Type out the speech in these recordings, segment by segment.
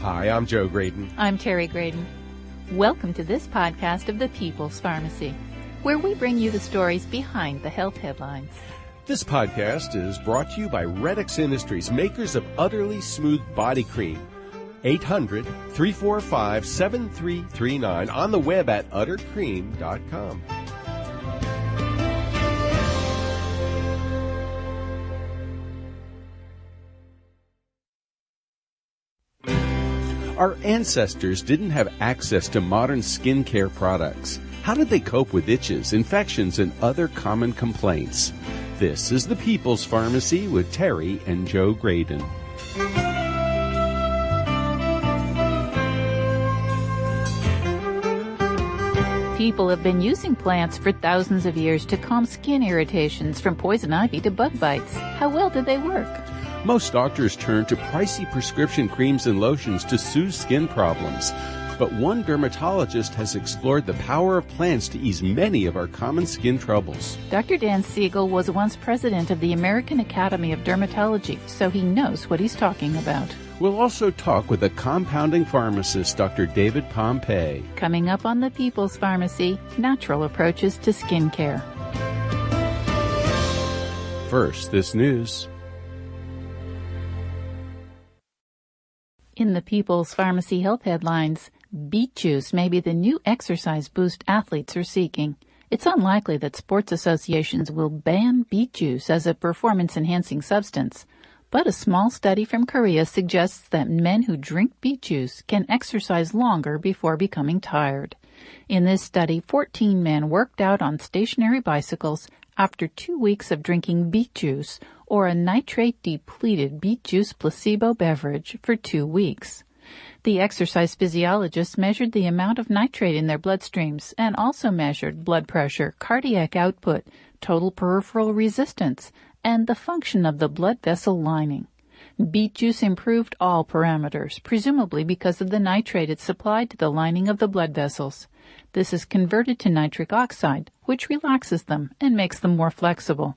Hi, I'm Joe Graydon. I'm Terry Graydon. Welcome to this podcast of the People's Pharmacy, where we bring you the stories behind the health headlines. This podcast is brought to you by Redix Industries, makers of Utterly Smooth Body Cream. 800-345-7339, on the web at uttercream.com. Our ancestors didn't have access to modern skincare products. How did they cope with itches, infections, and other common complaints? This is the People's Pharmacy with Terry and Joe Graydon. People have been using plants for thousands of years to calm skin irritations, from poison ivy to bug bites. How well did they work? Most doctors turn to pricey prescription creams and lotions to soothe skin problems. But one dermatologist has explored the power of plants to ease many of our common skin troubles. Dr. Dan Siegel was once president of the American Academy of Dermatology, so he knows what he's talking about. We'll also talk with a compounding pharmacist, Dr. David Pompey. Coming up on the People's Pharmacy, natural approaches to skin care. First, this news. In the People's Pharmacy health headlines, beet juice may be the new exercise boost athletes are seeking. It's unlikely that sports associations will ban beet juice as a performance-enhancing substance, but a small study from Korea suggests that men who drink beet juice can exercise longer before becoming tired. In this study, 14 men worked out on stationary bicycles after 2 weeks of drinking beet juice, or a nitrate-depleted beet juice placebo beverage, for 2 weeks. The exercise physiologists measured the amount of nitrate in their bloodstreams and also measured blood pressure, cardiac output, total peripheral resistance, and the function of the blood vessel lining. Beet juice improved all parameters, presumably because of the nitrate it supplied to the lining of the blood vessels. This is converted to nitric oxide, which relaxes them and makes them more flexible.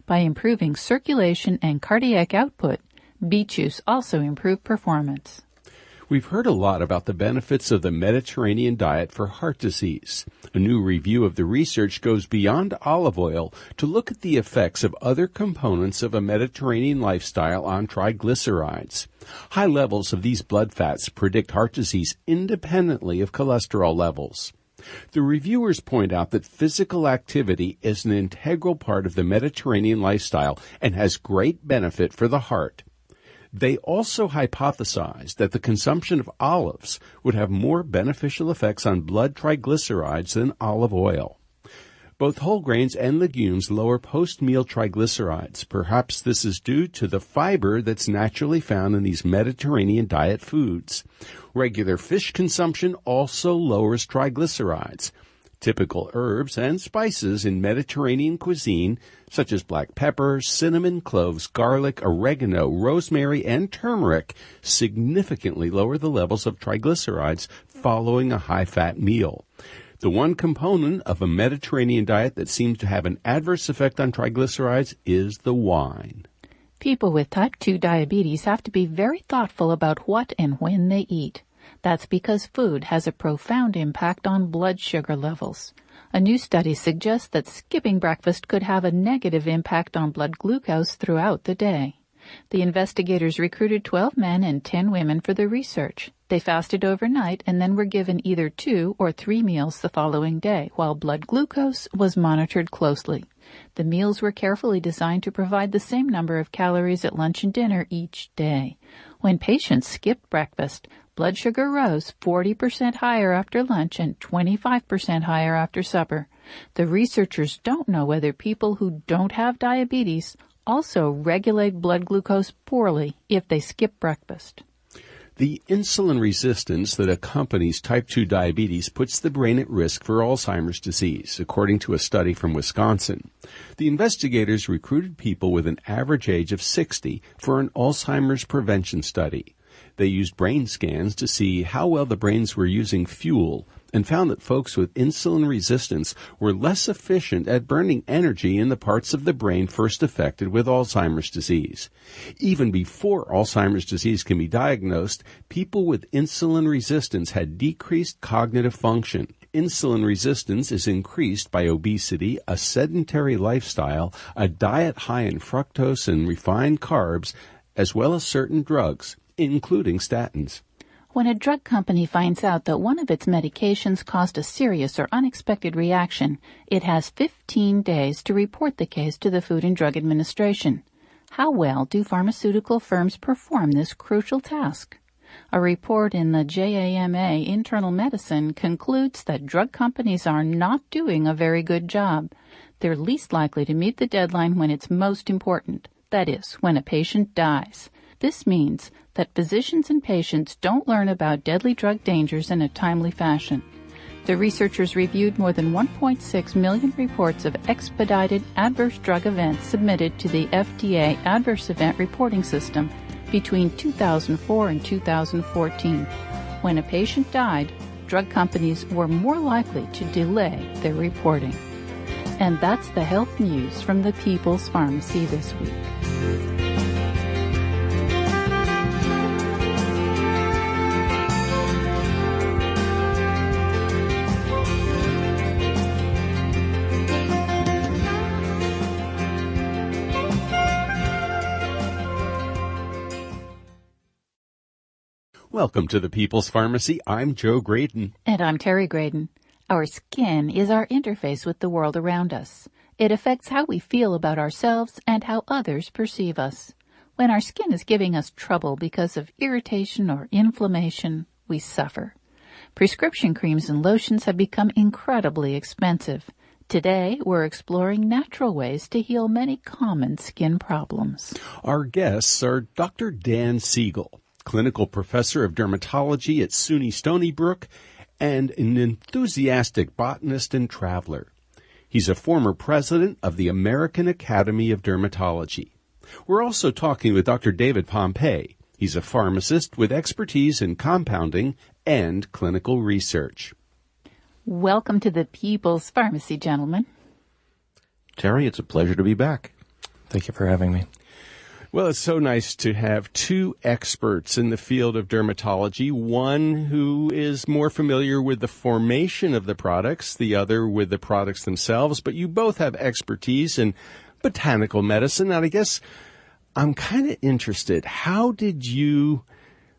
By improving circulation and cardiac output, beet juice also improved performance. We've heard a lot about the benefits of the Mediterranean diet for heart disease. A new review of the research goes beyond olive oil to look at the effects of other components of a Mediterranean lifestyle on triglycerides. High levels of these blood fats predict heart disease independently of cholesterol levels. The reviewers point out that physical activity is an integral part of the Mediterranean lifestyle and has great benefit for the heart. They also hypothesized that the consumption of olives would have more beneficial effects on blood triglycerides than olive oil. Both whole grains and legumes lower post-meal triglycerides. Perhaps this is due to the fiber that's naturally found in these Mediterranean diet foods. Regular fish consumption also lowers triglycerides. Typical herbs and spices in Mediterranean cuisine, such as black pepper, cinnamon, cloves, garlic, oregano, rosemary, and turmeric, significantly lower the levels of triglycerides following a high-fat meal. The one component of a Mediterranean diet that seems to have an adverse effect on triglycerides is the wine. People with type 2 diabetes have to be very thoughtful about what and when they eat. That's because food has a profound impact on blood sugar levels. A new study suggests that skipping breakfast could have a negative impact on blood glucose throughout the day. The investigators recruited 12 men and 10 women for the research. They fasted overnight and then were given either 2 or 3 meals the following day, while blood glucose was monitored closely. The meals were carefully designed to provide the same number of calories at lunch and dinner each day. When patients skipped breakfast, blood sugar rose 40% higher after lunch and 25% higher after supper. The researchers don't know whether people who don't have diabetes also regulate blood glucose poorly if they skip breakfast. The insulin resistance that accompanies type 2 diabetes puts the brain at risk for Alzheimer's disease, according to a study from Wisconsin. The investigators recruited people with an average age of 60 for an Alzheimer's prevention study. They used brain scans to see how well the brains were using fuel and found that folks with insulin resistance were less efficient at burning energy in the parts of the brain first affected with Alzheimer's disease. Even before Alzheimer's disease can be diagnosed, people with insulin resistance had decreased cognitive function. Insulin resistance is increased by obesity, a sedentary lifestyle, a diet high in fructose and refined carbs, as well as certain drugs, including statins. When a drug company finds out that one of its medications caused a serious or unexpected reaction, it has 15 days to report the case to the Food and Drug Administration. How well do pharmaceutical firms perform this crucial task? A report in the JAMA Internal Medicine concludes that drug companies are not doing a very good job. They're least likely to meet the deadline when it's most important, that is, when a patient dies. This means that physicians and patients don't learn about deadly drug dangers in a timely fashion. The researchers reviewed more than 1.6 million reports of expedited adverse drug events submitted to the FDA Adverse Event Reporting System between 2004 and 2014. When a patient died, drug companies were more likely to delay their reporting. And that's the health news from the People's Pharmacy this week. Welcome to the People's Pharmacy. I'm Joe Graydon. And I'm Terry Graydon. Our skin is our interface with the world around us. It affects how we feel about ourselves and how others perceive us. When our skin is giving us trouble because of irritation or inflammation, we suffer. Prescription creams and lotions have become incredibly expensive. Today, we're exploring natural ways to heal many common skin problems. Our guests are Dr. Dan Siegel, clinical professor of dermatology at SUNY Stony Brook, and an enthusiastic botanist and traveler. He's a former president of the American Academy of Dermatology. We're also talking with Dr. David Pompey. He's a pharmacist with expertise in compounding and clinical research. Welcome to the People's Pharmacy, gentlemen. Terry, it's a pleasure to be back. Thank you for having me. Well, it's so nice to have two experts in the field of dermatology, one who is more familiar with the formation of the products, the other with the products themselves, but you both have expertise in botanical medicine. And I guess I'm kind of interested, how did you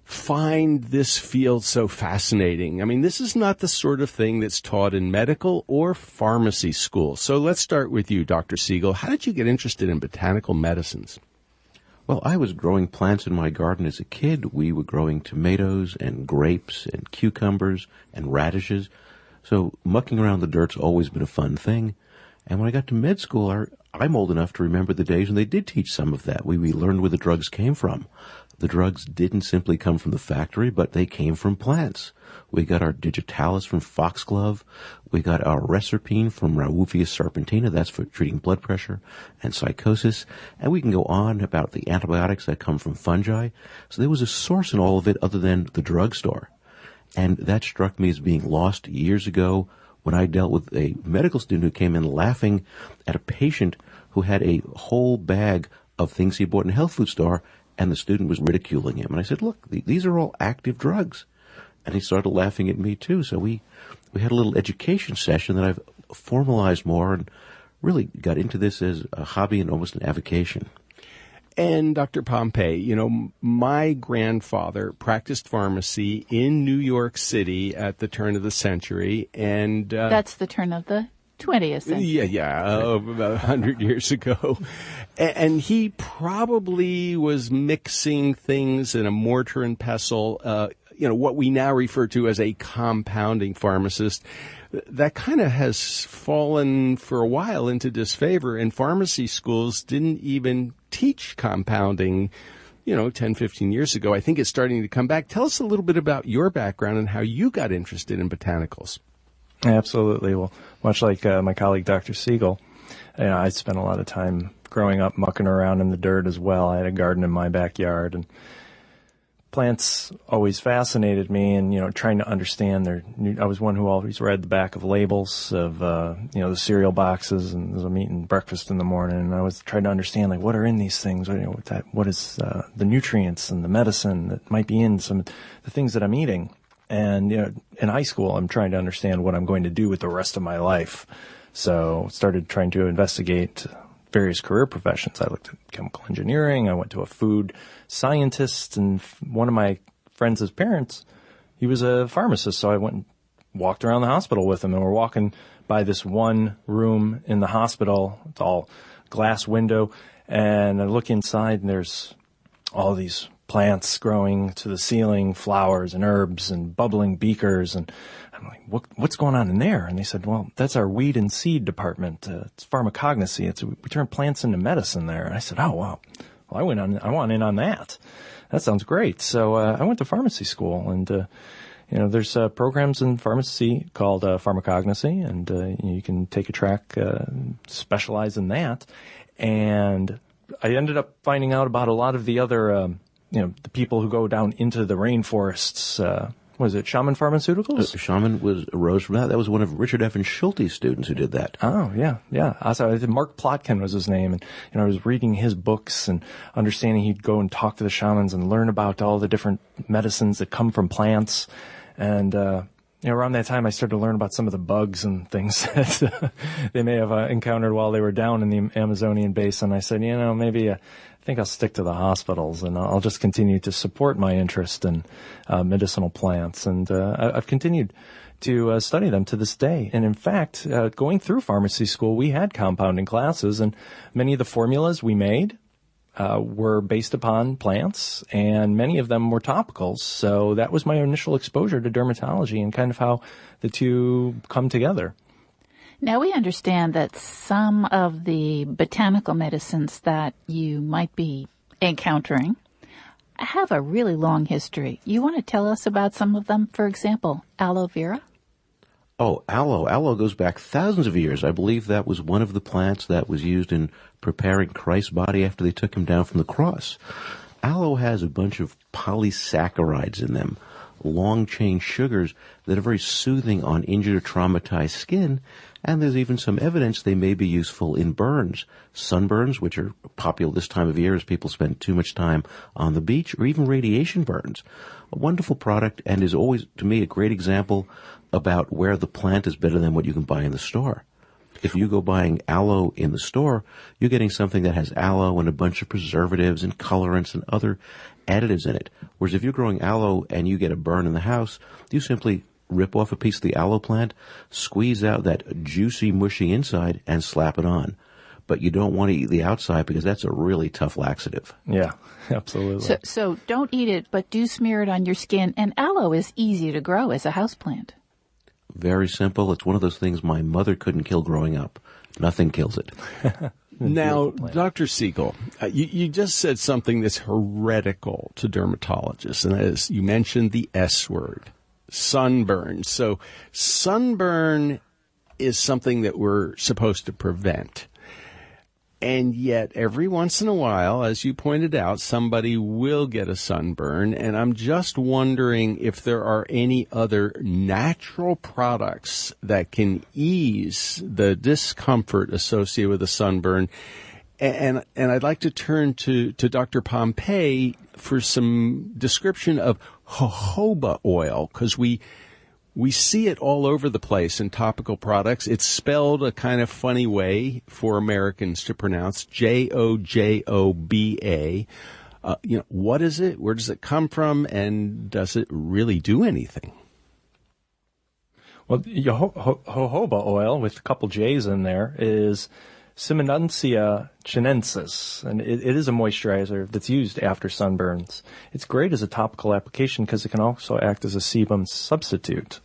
find this field so fascinating? I mean, this is not the sort of thing that's taught in medical or pharmacy school. So let's start with you, Dr. Siegel. How did you get interested in botanical medicines? Well, I was growing plants in my garden as a kid. We were growing tomatoes and grapes and cucumbers and radishes. So mucking around the dirt's always been a fun thing. And when I got to med school, I'm old enough to remember the days when they did teach some of that. We learned where the drugs came from. The drugs didn't simply come from the factory, but they came from plants. We got our digitalis from foxglove. We got our reserpine from Rauwolfia serpentina. That's for treating blood pressure and psychosis. And we can go on about the antibiotics that come from fungi. So there was a source in all of it other than the drugstore. And that struck me as being lost years ago when I dealt with a medical student who came in laughing at a patient who had a whole bag of things he bought in a health food store, and the student was ridiculing him. And I said, look, these are all active drugs. And he started laughing at me, too. So we had a little education session that I've formalized more and really got into this as a hobby and almost an avocation. And Dr. Pompey, my grandfather practiced pharmacy in New York City at the turn of the century. And That's the turn of the 20th century. About 100 years ago. And he probably was mixing things in a mortar and pestle, what we now refer to as a compounding pharmacist. That kind of has fallen for a while into disfavor, and pharmacy schools didn't even teach compounding, 10, 15 years ago. I think it's starting to come back. Tell us a little bit about your background and how you got interested in botanicals. Absolutely. Well, much like my colleague, Dr. Siegel, I spent a lot of time growing up mucking around in the dirt as well. I had a garden in my backyard and plants always fascinated me, and, trying to understand I was one who always read the back of labels of, the cereal boxes, and as I'm eating breakfast in the morning, and I was trying to understand, like, what are in these things? What is the nutrients and the medicine that might be in some of the things that I'm eating? And, in high school, I'm trying to understand what I'm going to do with the rest of my life. So started trying to investigate various career professions. I looked at chemical engineering. I went to a food scientist, and one of my friends' parents, he was a pharmacist. So I went and walked around the hospital with him, and we're walking by this one room in the hospital. It's all glass window, and I look inside, and there's all these plants growing to the ceiling, flowers and herbs and bubbling beakers. And I'm like, what's going on in there? And they said, well, that's our weed and seed department. It's pharmacognosy. We turn plants into medicine there. And I said, oh, wow. Well, I want in on that. That sounds great. So I went to pharmacy school, and there's programs in pharmacy called pharmacognosy, and you can take a track, specialize in that. And I ended up finding out about a lot of the other the people who go down into the rainforests. Was it Shaman Pharmaceuticals? Shaman arose from that. That was one of Richard F. Schulte's students who did that. Oh, yeah. Also, Mark Plotkin was his name. And, I was reading his books and understanding he'd go and talk to the shamans and learn about all the different medicines that come from plants. And, around that time, I started to learn about some of the bugs and things that they may have encountered while they were down in the Amazonian basin. I said, maybe I think I'll stick to the hospitals, and I'll just continue to support my interest in medicinal plants. And I've continued to study them to this day. And in fact, going through pharmacy school, we had compounding classes, and many of the formulas we made were based upon plants, and many of them were topicals. So that was my initial exposure to dermatology and kind of how the two come together. Now, we understand that some of the botanical medicines that you might be encountering have a really long history. You want to tell us about some of them? For example, aloe vera? Oh, aloe. Aloe goes back thousands of years. I believe that was one of the plants that was used in preparing Christ's body after they took him down from the cross. Aloe has a bunch of polysaccharides in them, long-chain sugars that are very soothing on injured or traumatized skin, and there's even some evidence they may be useful in burns, sunburns, which are popular this time of year as people spend too much time on the beach, or even radiation burns. A wonderful product, and is always, to me, a great example about where the plant is better than what you can buy in the store. If you go buying aloe in the store, you're getting something that has aloe and a bunch of preservatives and colorants and other additives in it. Whereas if you're growing aloe and you get a burn in the house, you simply rip off a piece of the aloe plant, squeeze out that juicy, mushy inside, and slap it on. But you don't want to eat the outside because that's a really tough laxative. Yeah, absolutely. So don't eat it, but do smear it on your skin. And aloe is easy to grow as a houseplant. Very simple. It's one of those things my mother couldn't kill growing up. Nothing kills it. Now, Dr. Siegel, you just said something that's heretical to dermatologists, and that is, you mentioned the S word, sunburn. So sunburn is something that we're supposed to prevent. And yet, every once in a while, as you pointed out, somebody will get a sunburn. And I'm just wondering if there are any other natural products that can ease the discomfort associated with a sunburn. And I'd like to turn to Dr. Pompey for some description of jojoba oil, because we see it all over the place in topical products. It's spelled a kind of funny way for Americans to pronounce, Jojoba. What is it? Where does it come from? And does it really do anything? Well, jojoba oil, with a couple J's in there, is Simonuntia chinensis, and it is a moisturizer that's used after sunburns. It's great as a topical application because it can also act as a sebum substitute.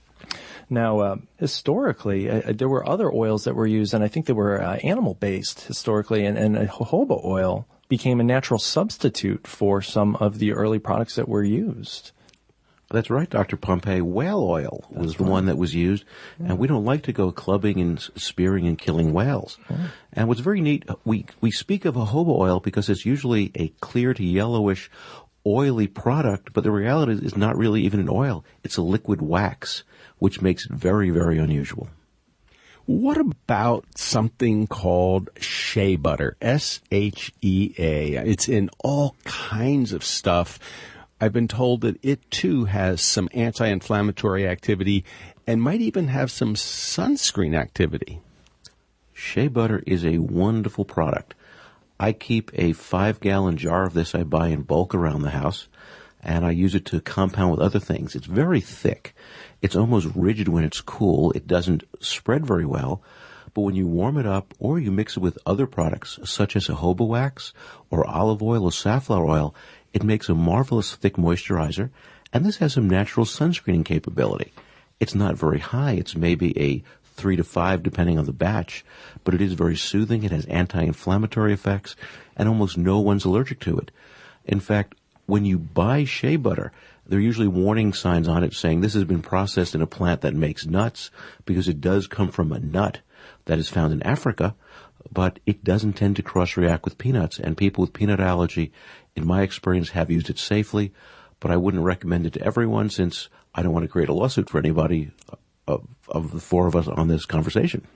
Now, historically, there were other oils that were used, and I think they were animal-based historically, and jojoba oil became a natural substitute for some of the early products that were used. That's right, Dr. Pompey. Whale oil was the one that was used, and we don't like to go clubbing and spearing and killing whales. And what's very neat, we speak of jojoba oil because it's usually a clear to yellowish oily product, but the reality is it's not really even an oil. It's a liquid wax, which makes it very, very unusual. What about something called shea butter? S-H-E-A. It's in all kinds of stuff. I've been told that it too has some anti-inflammatory activity and might even have some sunscreen activity. Shea butter is a wonderful product. I keep a 5-gallon jar of this I buy in bulk around the house, and I use it to compound with other things. It's very thick. It's almost rigid when it's cool. It doesn't spread very well. But when you warm it up or you mix it with other products, such as jojoba wax or olive oil or safflower oil, it makes a marvelous thick moisturizer. And this has some natural sunscreening capability. It's not very high. It's maybe a 3 to 5 depending on the batch, but it is very soothing. It has anti-inflammatory effects, and almost no one's allergic to it. In fact, when you buy shea butter, there are usually warning signs on it saying this has been processed in a plant that makes nuts, because it does come from a nut that is found in Africa, but it doesn't tend to cross-react with peanuts, and people with peanut allergy, in my experience, have used it safely, but I wouldn't recommend it to everyone since I don't want to create a lawsuit for anybody of the four of us on this conversation.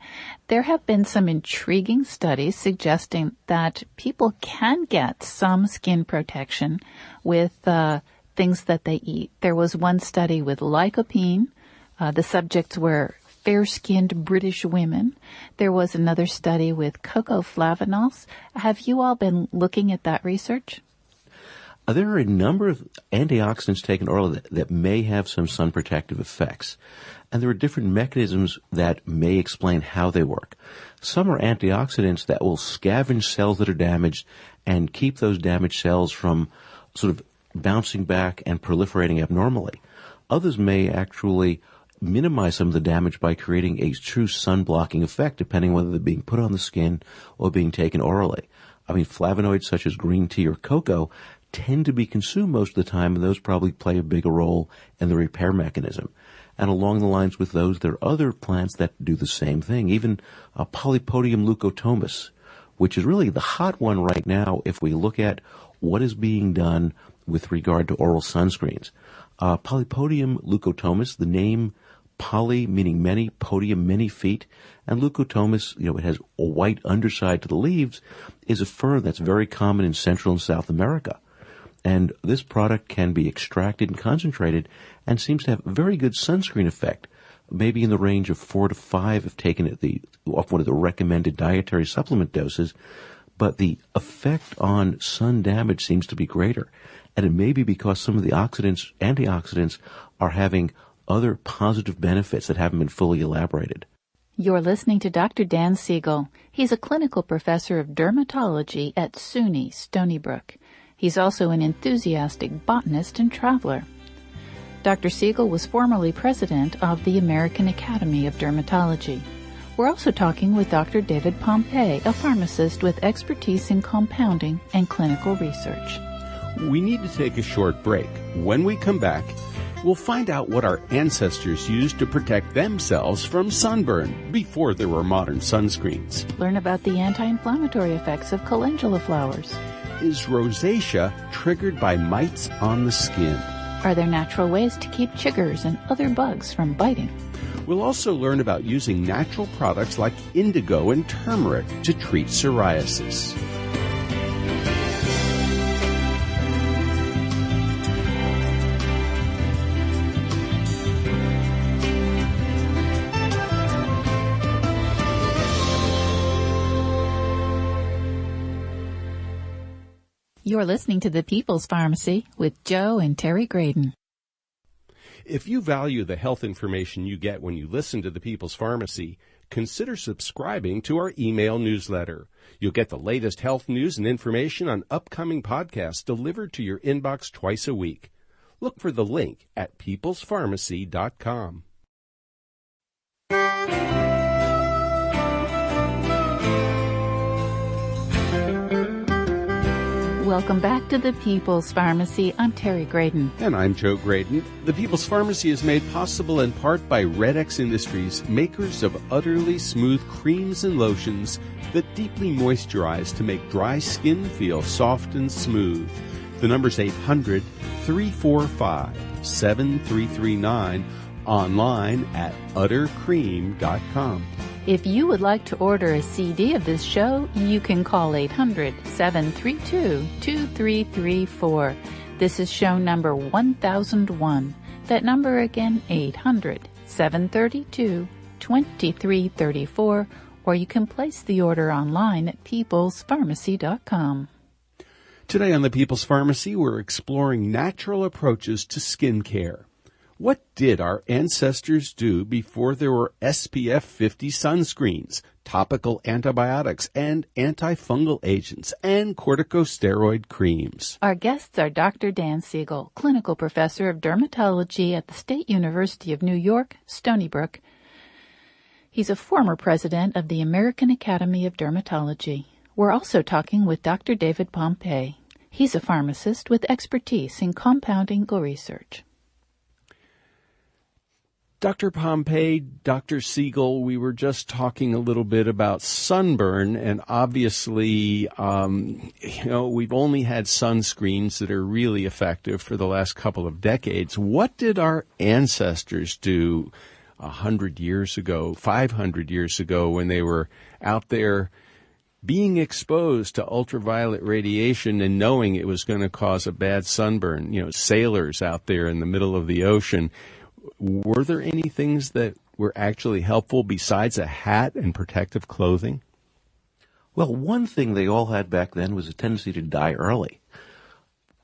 There have been some intriguing studies suggesting that people can get some skin protection with things that they eat. There was one study with lycopene. The subjects were fair-skinned British women. There was another study with cocoa flavanols. Have you all been looking at that research? There are a number of antioxidants taken orally that may have some sun protective effects. And there are different mechanisms that may explain how they work. Some are antioxidants that will scavenge cells that are damaged and keep those damaged cells from sort of bouncing back and proliferating abnormally. Others may actually minimize some of the damage by creating a true sun-blocking effect, depending whether they're being put on the skin or being taken orally. I mean, flavonoids such as green tea or cocoa tend to be consumed most of the time, and those probably play a bigger role in the repair mechanism. And along the lines with those, there are other plants that do the same thing, even Polypodium leucotomus, which is really the hot one right now if we look at what is being done with regard to oral sunscreens. Polypodium leucotomus, the name poly meaning many, podium many feet, and leucotomus, it has a white underside to the leaves, is a fern that's very common in Central and South America. And this product can be extracted and concentrated and seems to have a very good sunscreen effect, maybe in the range of 4 to 5 if taken at off one of the recommended dietary supplement doses. But the effect on sun damage seems to be greater. And it may be because some of the antioxidants are having other positive benefits that haven't been fully elaborated. You're listening to Dr. Dan Siegel. He's a clinical professor of dermatology at SUNY Stony Brook. He's also an enthusiastic botanist and traveler. Dr. Siegel was formerly president of the American Academy of Dermatology. We're also talking with Dr. David Pompey, a pharmacist with expertise in compounding and clinical research. We need to take a short break. When we come back, we'll find out what our ancestors used to protect themselves from sunburn before there were modern sunscreens. Learn about the anti-inflammatory effects of calendula flowers. Is rosacea triggered by mites on the skin? Are there natural ways to keep chiggers and other bugs from biting? We'll also learn about using natural products like indigo and turmeric to treat psoriasis. You're listening to The People's Pharmacy with Joe and Terry Graydon. If you value the health information you get when you listen to The People's Pharmacy, consider subscribing to our email newsletter. You'll get the latest health news and information on upcoming podcasts delivered to your inbox twice a week. Look for the link at peoplespharmacy.com. Welcome back to The People's Pharmacy. I'm Terry Graydon. And I'm Joe Graydon. The People's Pharmacy is made possible in part by Red X Industries, makers of utterly smooth creams and lotions that deeply moisturize to make dry skin feel soft and smooth. The The number's 800-345-7339, online at uttercream.com. If you would like to order a CD of this show, you can call 800-732-2334. This is show number 1001. That number again, 800-732-2334, or you can place the order online at peoplespharmacy.com. Today on the People's Pharmacy, we're exploring natural approaches to skin care. What did our ancestors do before there were SPF 50 sunscreens, topical antibiotics, and antifungal agents, and corticosteroid creams? Our guests are Dr. Dan Siegel, clinical professor of dermatology at the State University of New York, Stony Brook. He's a former president of the American Academy of Dermatology. We're also talking with Dr. David Pompey. He's a pharmacist with expertise in compounding research. Dr. Pompey, Dr. Siegel, we were just talking a little bit about sunburn, and obviously, we've only had sunscreens that are really effective for the last couple of decades. What did our ancestors do 100 years ago, 500 years ago, when they were out there being exposed to ultraviolet radiation and knowing it was going to cause a bad sunburn? Sailors out there in the middle of the ocean. Were there any things that were actually helpful besides a hat and protective clothing? Well, one thing they all had back then was a tendency to die early.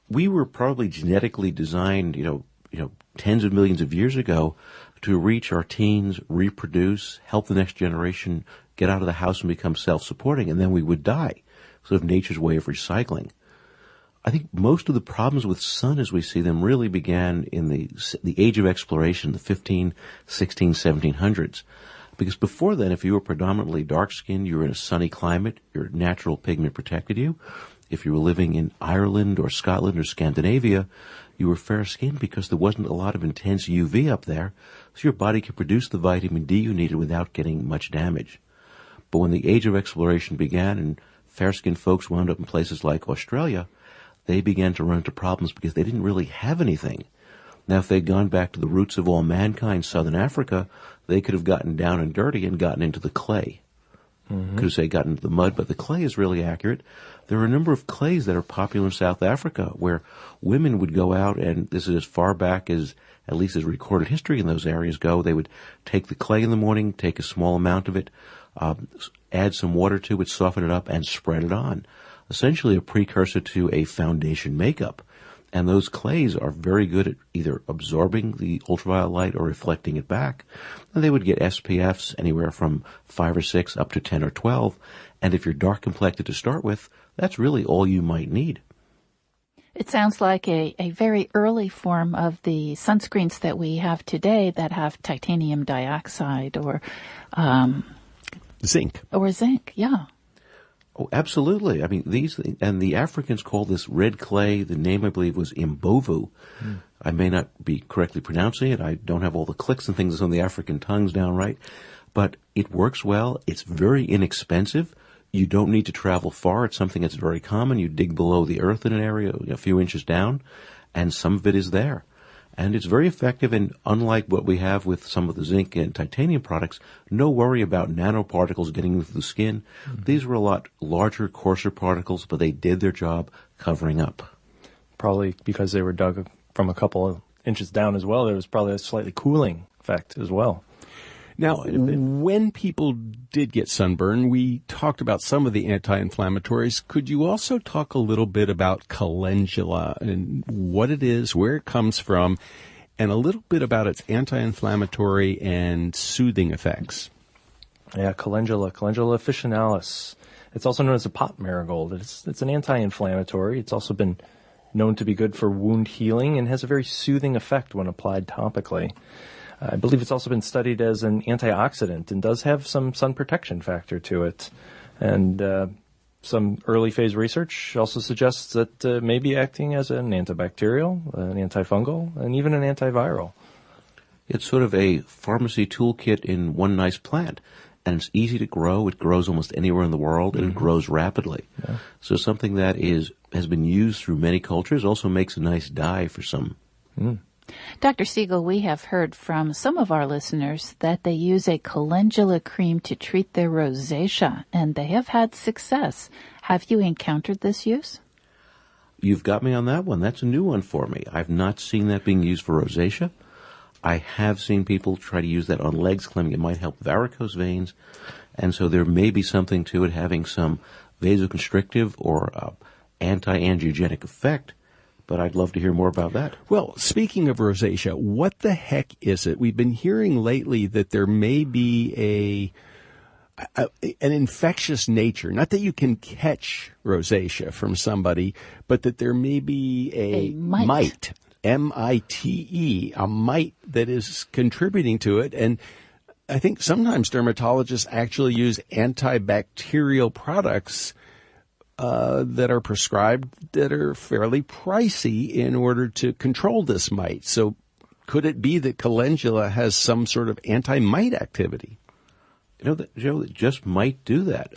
We were probably genetically designed, tens of millions of years ago to reach our teens, reproduce, help the next generation get out of the house and become self-supporting, and then we would die. Sort of nature's way of recycling. I think most of the problems with sun as we see them really began in the age of exploration, the 15, 16, 1700s. Because before then, if you were predominantly dark-skinned, you were in a sunny climate, your natural pigment protected you. If you were living in Ireland or Scotland or Scandinavia, you were fair-skinned because there wasn't a lot of intense UV up there, so your body could produce the vitamin D you needed without getting much damage. But when the age of exploration began and fair-skinned folks wound up in places like Australia, they began to run into problems because they didn't really have anything. Now, if they'd gone back to the roots of all mankind, Southern Africa, they could have gotten down and dirty and gotten into the clay. Mm-hmm. Could have, say, gotten into the mud, but the clay is really accurate. There are a number of clays that are popular in South Africa where women would go out, and this is as far back as, at least as recorded history in those areas go, they would take the clay in the morning, take a small amount of it, add some water to it, soften it up, and spread it on. Essentially a precursor to a foundation makeup. And those clays are very good at either absorbing the ultraviolet light or reflecting it back. And they would get SPFs anywhere from 5 or 6 up to 10 or 12. And if you're dark complected to start with, that's really all you might need. It sounds like a very early form of the sunscreens that we have today that have titanium dioxide or zinc. Or zinc, yeah. Oh, absolutely. I mean, and the Africans call this red clay. The name, I believe, was Imbovu. I may not be correctly pronouncing it. I don't have all the clicks and things on the African tongues down right. But it works well. It's very inexpensive. You don't need to travel far. It's something that's very common. You dig below the earth in an area a few inches down, and some of it is there. And it's very effective, and unlike what we have with some of the zinc and titanium products, no worry about nanoparticles getting into the skin. Mm-hmm. These were a lot larger, coarser particles, but they did their job covering up. Probably because they were dug from a couple of inches down as well, there was probably a slightly cooling effect as well. Now, when people did get sunburn, we talked about some of the anti-inflammatories. Could you also talk a little bit about calendula and what it is, where it comes from, and a little bit about its anti-inflammatory and soothing effects? Yeah, calendula officinalis. It's also known as a pot marigold. It's an anti-inflammatory. It's also been known to be good for wound healing and has a very soothing effect when applied topically. I believe it's also been studied as an antioxidant and does have some sun protection factor to it. And some early phase research also suggests that it may be acting as an antibacterial, an antifungal, and even an antiviral. It's sort of a pharmacy toolkit in one nice plant. And it's easy to grow. It grows almost anywhere in the world, and it grows rapidly. Yeah. So something that is has been used through many cultures, also makes a nice dye for some. Dr. Siegel, we have heard from some of our listeners that they use a calendula cream to treat their rosacea, and they have had success. Have you encountered this use? You've got me on that one. That's a new one for me. I've not seen that being used for rosacea. I have seen people try to use that on legs, claiming it might help varicose veins, and so there may be something to it having some vasoconstrictive or anti-angiogenic effect, but I'd love to hear more about that. Well, speaking of rosacea, what the heck is it? We've been hearing lately that there may be an infectious nature, not that you can catch rosacea from somebody, but that there may be a mite, M-I-T-E, a mite that is contributing to it. And I think sometimes dermatologists actually use antibacterial products that are prescribed that are fairly pricey in order to control this mite. So could it be that calendula has some sort of anti-mite activity? You know, Joe, it just might do that.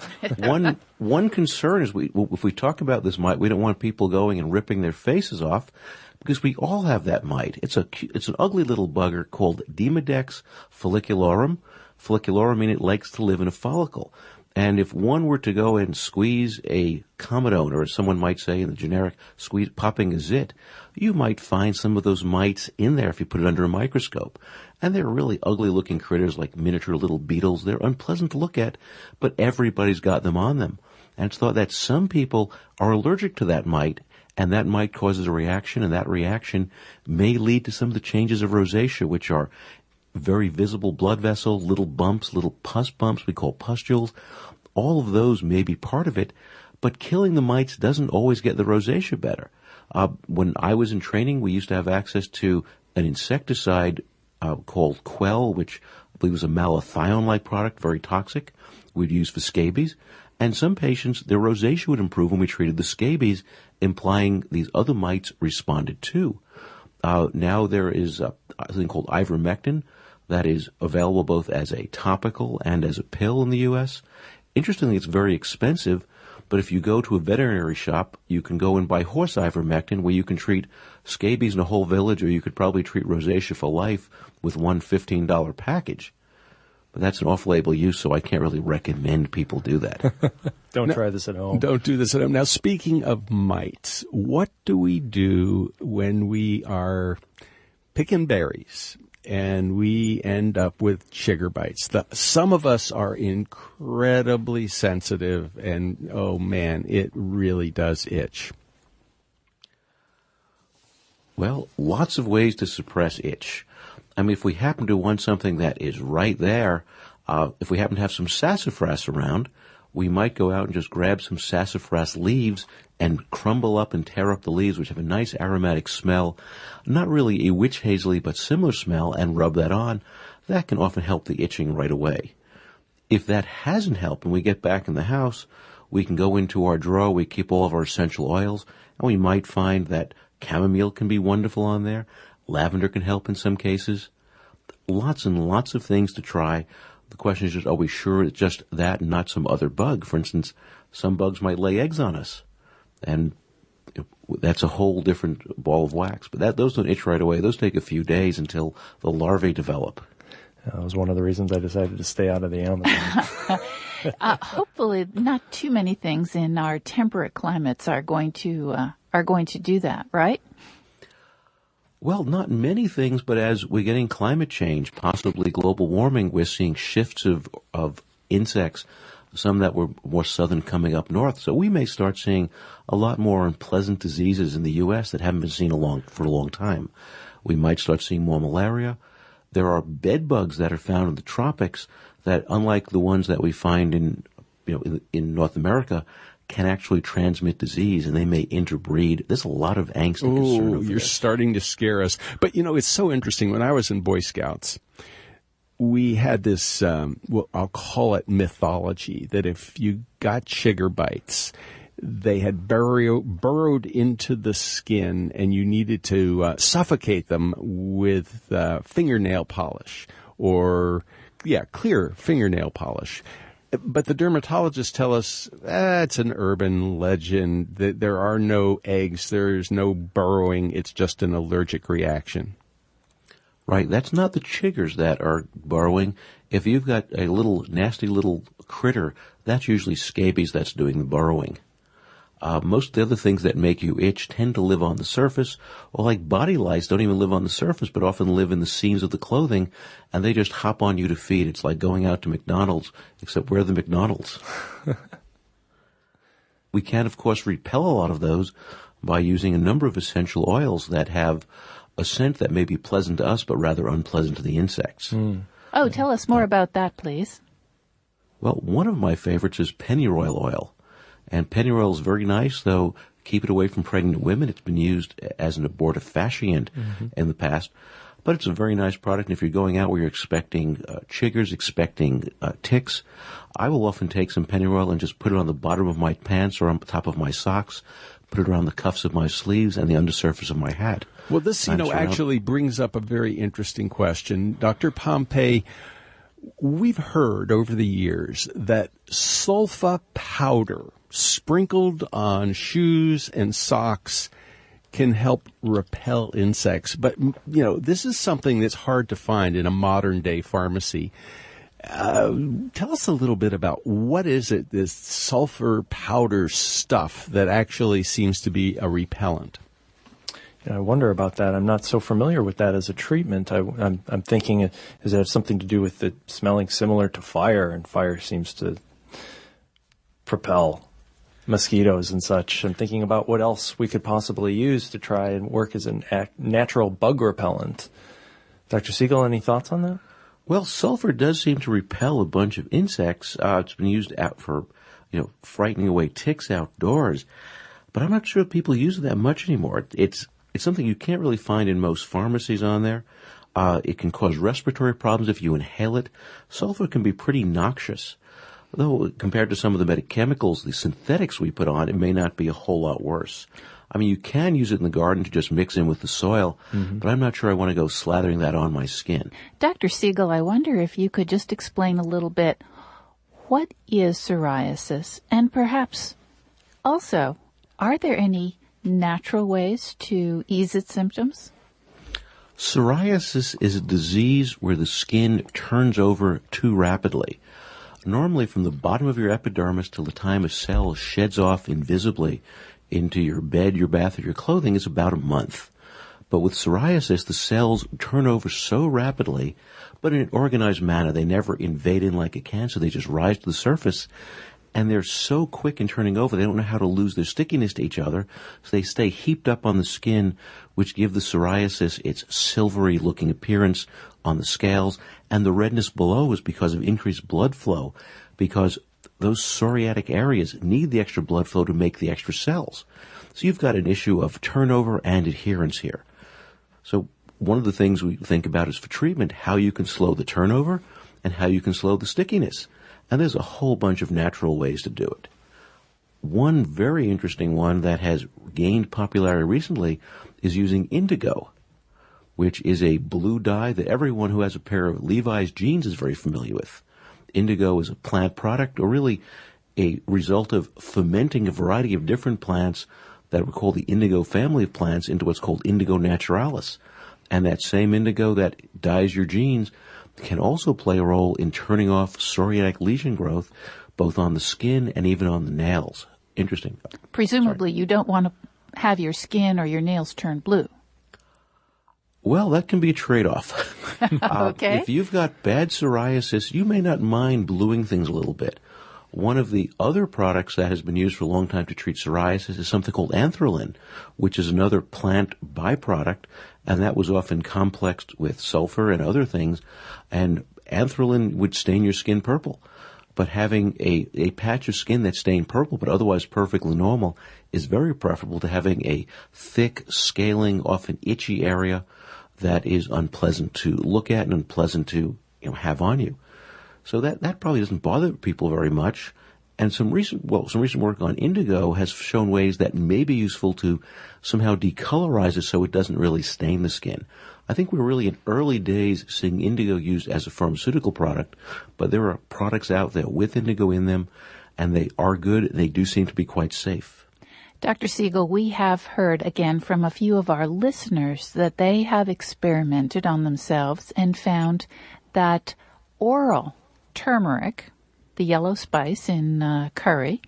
One concern is if we talk about this mite, we don't want people going and ripping their faces off because we all have that mite. It's an ugly little bugger called Demodex follicularum. Follicularum meaning it likes to live in a follicle. And if one were to go and squeeze a comedone, or as someone might say in the generic, popping a zit, you might find some of those mites in there if you put it under a microscope. And they're really ugly-looking critters like miniature little beetles. They're unpleasant to look at, but everybody's got them on them. And it's thought that some people are allergic to that mite, and that mite causes a reaction, and that reaction may lead to some of the changes of rosacea, which are very visible blood vessel, little bumps, little pus bumps we call pustules. All of those may be part of it, but killing the mites doesn't always get the rosacea better. When I was in training, we used to have access to an insecticide called Quell, which I believe was a malathion-like product, very toxic, we'd use for scabies. And some patients, their rosacea would improve when we treated the scabies, implying these other mites responded too. Now there is a thing called ivermectin that is available both as a topical and as a pill in the U.S. Interestingly, it's very expensive, but if you go to a veterinary shop, you can go and buy horse ivermectin where you can treat scabies in a whole village, or you could probably treat rosacea for life with one $15 package. But that's an off-label use, so I can't really recommend people do that. Don't try this at home. Don't do this at home. Now, speaking of mites, what do we do when we are picking berries and we end up with sugar bites? Some of us are incredibly sensitive, and, oh, man, it really does itch. Well, lots of ways to suppress itch. I mean, if we happen to want something that is right there, if we happen to have some sassafras around, we might go out and just grab some sassafras leaves and crumble up and tear up the leaves, which have a nice aromatic smell, not really a witch hazely, but similar smell, and rub that on. That can often help the itching right away. If that hasn't helped and we get back in the house, we can go into our drawer, we keep all of our essential oils, and we might find that chamomile can be wonderful on there. Lavender can help in some cases. Lots and lots of things to try. The question is just, are we sure it's just that and not some other bug? For instance, some bugs might lay eggs on us, and that's a whole different ball of wax. But those don't itch right away. Those take a few days until the larvae develop. That was one of the reasons I decided to stay out of the Amazon. Hopefully not too many things in our temperate climates are going to do that, right? Well, not many things, but as we're getting climate change, possibly global warming, we're seeing shifts of insects, some that were more southern coming up north. So we may start seeing a lot more unpleasant diseases in the U.S. that haven't been seen for a long time. We might start seeing more malaria. There are bed bugs that are found in the tropics that, unlike the ones that we find in North America, can actually transmit disease, and they may interbreed. There's a lot of angst and concern over you're this. starting to scare us. But, it's so interesting. When I was in Boy Scouts, we had this, I'll call it mythology, that if you got sugar bites, they had burrowed into the skin, and you needed to suffocate them with fingernail polish or, clear fingernail polish. But the dermatologists tell us it's an urban legend, that there are no eggs, there's no burrowing, it's just an allergic reaction. Right, that's not the chiggers that are burrowing. If you've got a little nasty little critter, that's usually scabies that's doing the burrowing. Most of the other things that make you itch tend to live on the surface, or like body lice don't even live on the surface, but often live in the seams of the clothing, and they just hop on you to feed. It's like going out to McDonald's, except we're the McDonald's. We can, of course, repel a lot of those by using a number of essential oils that have a scent that may be pleasant to us, but rather unpleasant to the insects. Oh, tell us more about that, please. Well, one of my favorites is pennyroyal oil. And pennyroyal is very nice, though keep it away from pregnant women. It's been used as an abortifacient in the past. But it's a very nice product, and if you're going out where you're expecting chiggers, expecting ticks, I will often take some pennyroyal and just put it on the bottom of my pants or on top of my socks, put it around the cuffs of my sleeves and the undersurface of my hat. Well, this, actually brings up a very interesting question. Dr. Pompey, we've heard over the years that sulfa powder sprinkled on shoes and socks can help repel insects. But, this is something that's hard to find in a modern-day pharmacy. Tell us a little bit about what is it, this sulfur powder stuff that actually seems to be a repellent? I wonder about that. I'm not so familiar with that as a treatment. I'm thinking, is that something to do with it smelling similar to fire, and fire seems to propel mosquitoes and such. I'm thinking about what else we could possibly use to try and work as a natural bug repellent. Dr. Siegel, any thoughts on that? Well, sulfur does seem to repel a bunch of insects. It's been used out for, frightening away ticks outdoors. But I'm not sure if people use it that much anymore. It's something you can't really find in most pharmacies on there. It can cause respiratory problems if you inhale it. Sulfur can be pretty noxious. Though compared to some of the chemicals, the synthetics we put on, it may not be a whole lot worse. I mean, you can use it in the garden to just mix in with the soil, but I'm not sure I want to go slathering that on my skin. Dr. Siegel, I wonder if you could just explain a little bit, what is psoriasis? And perhaps also, are there any natural ways to ease its symptoms? Psoriasis is a disease where the skin turns over too rapidly. Normally, from the bottom of your epidermis till the time a cell sheds off invisibly into your bed, your bath, or your clothing is about a month. But with psoriasis, the cells turn over so rapidly, but in an organized manner. They never invade in like a cancer. They just rise to the surface, and they're so quick in turning over, they don't know how to lose their stickiness to each other, so they stay heaped up on the skin, which give the psoriasis its silvery-looking appearance on the scales, and the redness below is because of increased blood flow, because those psoriatic areas need the extra blood flow to make the extra cells. So you've got an issue of turnover and adherence here. So one of the things we think about is for treatment, how you can slow the turnover and how you can slow the stickiness. And there's a whole bunch of natural ways to do it. One very interesting one that has gained popularity recently is using indigo, which is a blue dye that everyone who has a pair of Levi's jeans is very familiar with. Indigo is a plant product, or really a result of fermenting a variety of different plants that we call the indigo family of plants into what's called indigo naturalis. And that same indigo that dyes your jeans can also play a role in turning off psoriatic lesion growth, both on the skin and even on the nails. Interesting. Presumably, you don't want to have your skin or your nails turn blue. Well, that can be a trade-off. Okay. If you've got bad psoriasis, you may not mind bluing things a little bit. One of the other products that has been used for a long time to treat psoriasis is something called anthralin, which is another plant byproduct, and that was often complexed with sulfur and other things, and anthralin would stain your skin purple. But having a patch of skin that's stained purple but otherwise perfectly normal is very preferable to having a thick, scaling, often itchy area that is unpleasant to look at and unpleasant to have on you. So that probably doesn't bother people very much. And some recent work on indigo has shown ways that may be useful to somehow decolorize it so it doesn't really stain the skin. I think we're really in early days seeing indigo used as a pharmaceutical product, but there are products out there with indigo in them, and they are good. They do seem to be quite safe. Dr. Siegel, we have heard again from a few of our listeners that they have experimented on themselves and found that oral turmeric, the yellow spice in curry,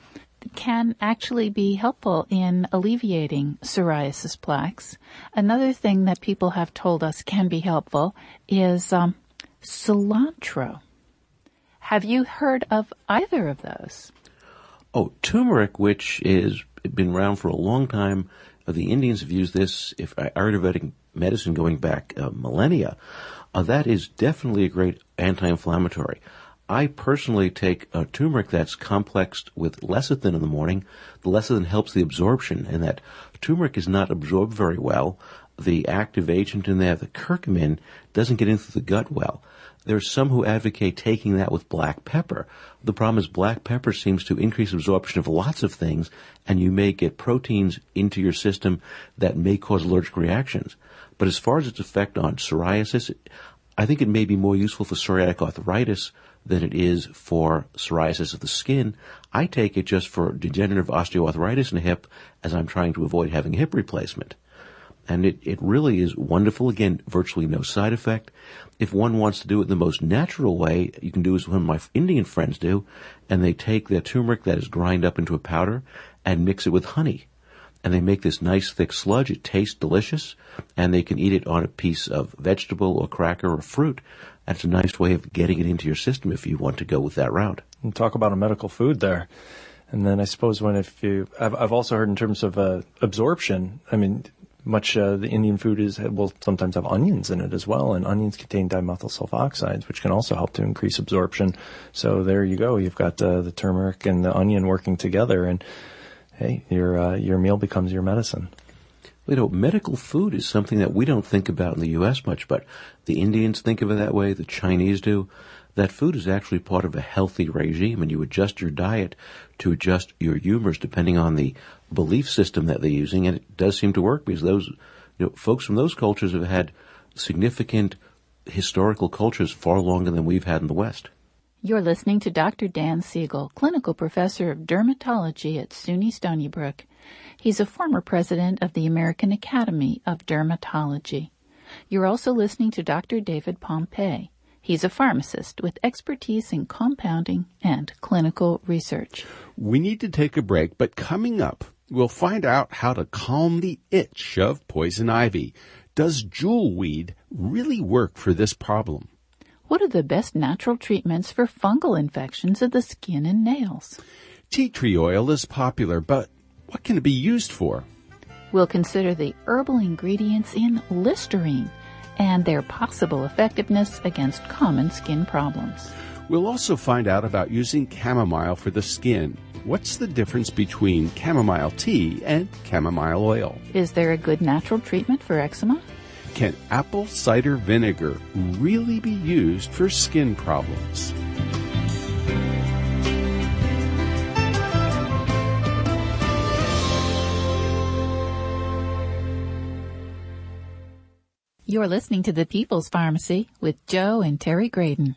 can actually be helpful in alleviating psoriasis plaques. Another thing that people have told us can be helpful is cilantro. Have you heard of either of those? Oh, turmeric, which is been around for a long time. The Indians have used this, if Ayurvedic medicine going back millennia. That is definitely a great anti-inflammatory. I personally take turmeric that's complexed with lecithin in the morning. The lecithin helps the absorption, and that turmeric is not absorbed very well. The active agent in there, the curcumin, doesn't get into the gut well. There are some who advocate taking that with black pepper. The problem is black pepper seems to increase absorption of lots of things, and you may get proteins into your system that may cause allergic reactions. But as far as its effect on psoriasis, I think it may be more useful for psoriatic arthritis than it is for psoriasis of the skin. I take it just for degenerative osteoarthritis in the hip, as I'm trying to avoid having a hip replacement. And it really is wonderful. Again, virtually no side effect. If one wants to do it the most natural way, you can do as one of my Indian friends do, and they take their turmeric that is ground up into a powder and mix it with honey. And they make this nice thick sludge. It tastes delicious, and they can eat it on a piece of vegetable or cracker or fruit. That's a nice way of getting it into your system if you want to go with that route. And talk about a medical food there. And then I suppose I've also heard in terms of absorption, I mean, the Indian food will sometimes have onions in it as well, and onions contain dimethyl sulfoxides, which can also help to increase absorption. So there you go. You've got the turmeric and the onion working together, and hey, your meal becomes your medicine. Medical food is something that we don't think about in the U.S. much, but the Indians think of it that way, the Chinese do. That food is actually part of a healthy regime, and you adjust your diet to adjust your humors depending on the belief system that they're using, and it does seem to work because those folks from those cultures have had significant historical cultures far longer than we've had in the West. You're listening to Dr. Dan Siegel, clinical professor of dermatology at SUNY Stony Brook. He's a former president of the American Academy of Dermatology. You're also listening to Dr. David Pompey. He's a pharmacist with expertise in compounding and clinical research. We need to take a break, but coming up, we'll find out how to calm the itch of poison ivy. Does jewelweed really work for this problem? What are the best natural treatments for fungal infections of the skin and nails? Tea tree oil is popular, but what can it be used for? We'll consider the herbal ingredients in Listerine and their possible effectiveness against common skin problems. We'll also find out about using chamomile for the skin. What's the difference between chamomile tea and chamomile oil? Is there a good natural treatment for eczema? Can apple cider vinegar really be used for skin problems? You're listening to The People's Pharmacy with Joe and Terry Graydon.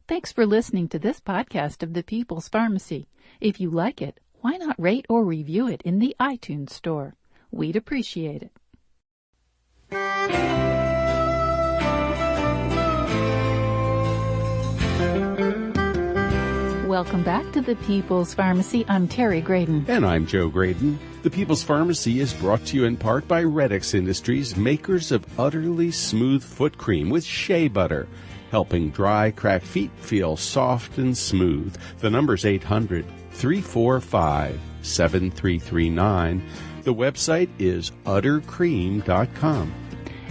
Thanks for listening to this podcast of The People's Pharmacy. If you like it, why not rate or review it in the iTunes store? We'd appreciate it. Welcome back to The People's Pharmacy. I'm Terry Graydon. And I'm Joe Graydon. The People's Pharmacy is brought to you in part by Redix Industries, makers of utterly smooth foot cream with shea butter, helping dry, cracked feet feel soft and smooth. The number's 800-345-7339. The website is uttercream.com.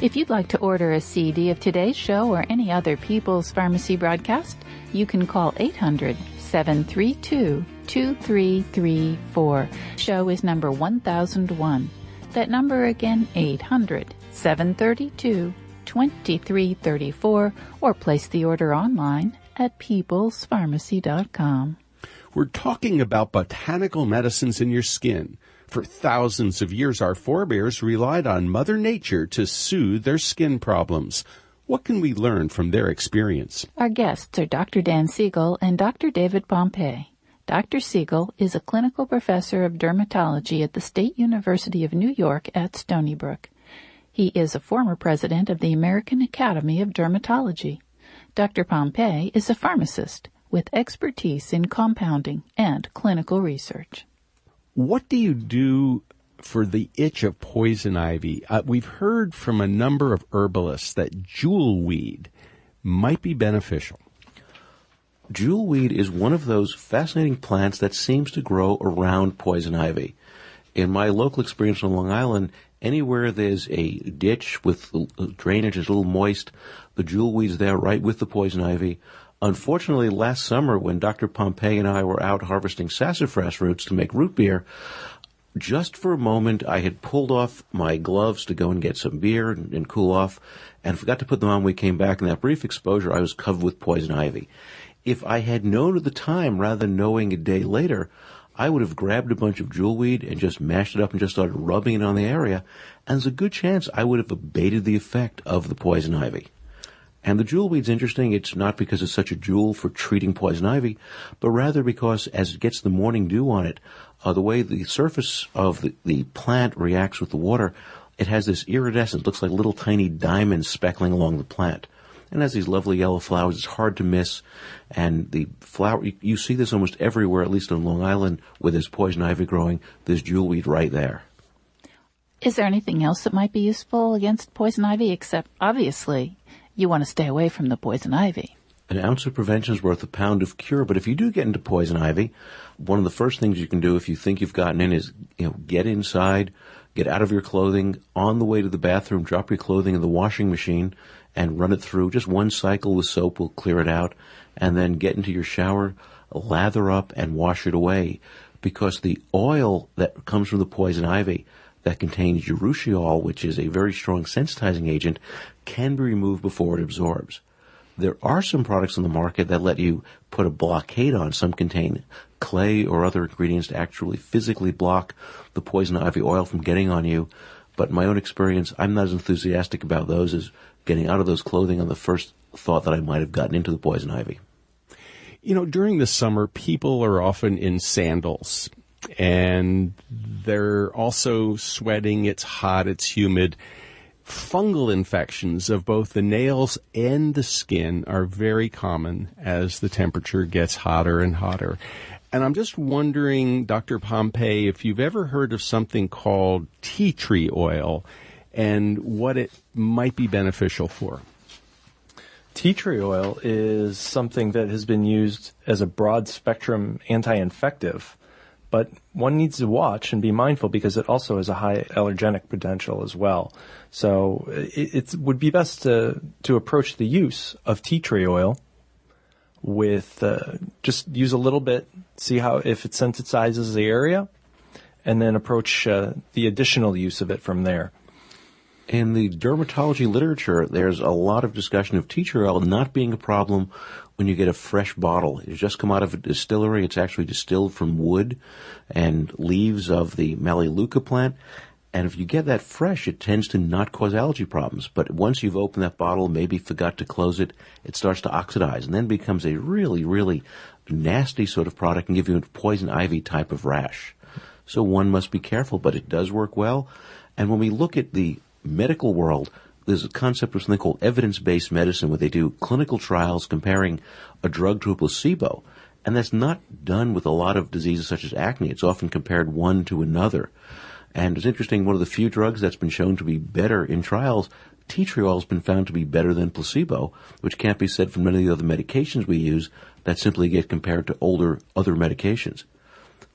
If you'd like to order a CD of today's show or any other People's Pharmacy broadcast, you can call 800-732-2334. Show is number 1001. That number again, 800-732-2334, or place the order online at peoplespharmacy.com. We're talking about botanical medicines in your skin. For thousands of years, our forebears relied on Mother Nature to soothe their skin problems. What can we learn from their experience? Our guests are Dr. Dan Siegel and Dr. David Pompey. Dr. Siegel is a clinical professor of dermatology at the State University of New York at Stony Brook. He is a former president of the American Academy of Dermatology. Dr. Pompey is a pharmacist with expertise in compounding and clinical research. What do you do for the itch of poison ivy? We've heard from a number of herbalists that jewelweed might be beneficial. Jewelweed is one of those fascinating plants that seems to grow around poison ivy. In my local experience on Long Island, anywhere there's a ditch with drainage is a little moist, the jewelweed's there right with the poison ivy. Unfortunately, last summer when Dr. Pompey and I were out harvesting sassafras roots to make root beer, just for a moment I had pulled off my gloves to go and get some beer and cool off and forgot to put them on when we came back. In that brief exposure, I was covered with poison ivy. If I had known at the time rather than knowing a day later, I would have grabbed a bunch of jewelweed and just mashed it up and just started rubbing it on the area, and there's a good chance I would have abated the effect of the poison ivy. And the jewelweed's interesting. It's not because it's such a jewel for treating poison ivy, but rather because as it gets the morning dew on it, the way the surface of the plant reacts with the water, it has this iridescence, looks like little tiny diamonds speckling along the plant. And has these lovely yellow flowers. It's hard to miss. And the flower, you see this almost everywhere, at least on Long Island, where there's poison ivy growing. There's jewelweed right there. Is there anything else that might be useful against poison ivy, except, obviously, you want to stay away from the poison ivy? An ounce of prevention is worth a pound of cure. But if you do get into poison ivy, one of the first things you can do if you think you've gotten in is, get inside, get out of your clothing, on the way to the bathroom, drop your clothing in the washing machine, and run it through. Just one cycle with soap will clear it out. And then get into your shower, lather up, and wash it away. Because the oil that comes from the poison ivy that contains urushiol, which is a very strong sensitizing agent, can be removed before it absorbs. There are some products on the market that let you put a blockade on. Some contain clay or other ingredients to actually physically block the poison ivy oil from getting on you. But in my own experience, I'm not as enthusiastic about those as getting out of those clothing on the first thought that I might have gotten into the poison ivy. During the summer, people are often in sandals, and they're also sweating. It's hot, it's humid. Fungal infections of both the nails and the skin are very common as the temperature gets hotter and hotter. And I'm just wondering, Dr. Pompey, if you've ever heard of something called tea tree oil and what it might be beneficial for. Tea tree oil is something that has been used as a broad-spectrum anti-infective, but one needs to watch and be mindful because it also has a high allergenic potential as well. So it would be best to approach the use of tea tree oil with just use a little bit, see how if it sensitizes the area, and then approach the additional use of it from there. In the dermatology literature, there's a lot of discussion of tea tree oil not being a problem when you get a fresh bottle. It's just come out of a distillery. It's actually distilled from wood and leaves of the Melaleuca plant. And if you get that fresh, it tends to not cause allergy problems. But once you've opened that bottle, maybe forgot to close it, it starts to oxidize and then becomes a really, really nasty sort of product and give you a poison ivy type of rash. So one must be careful, but it does work well. And when we look at the medical world, there's a concept of something called evidence-based medicine where they do clinical trials comparing a drug to a placebo. And that's not done with a lot of diseases such as acne. It's often compared one to another. And it's interesting, one of the few drugs that's been shown to be better in trials, tea tree oil has been found to be better than placebo, which can't be said for many of the other medications we use that simply get compared to other medications.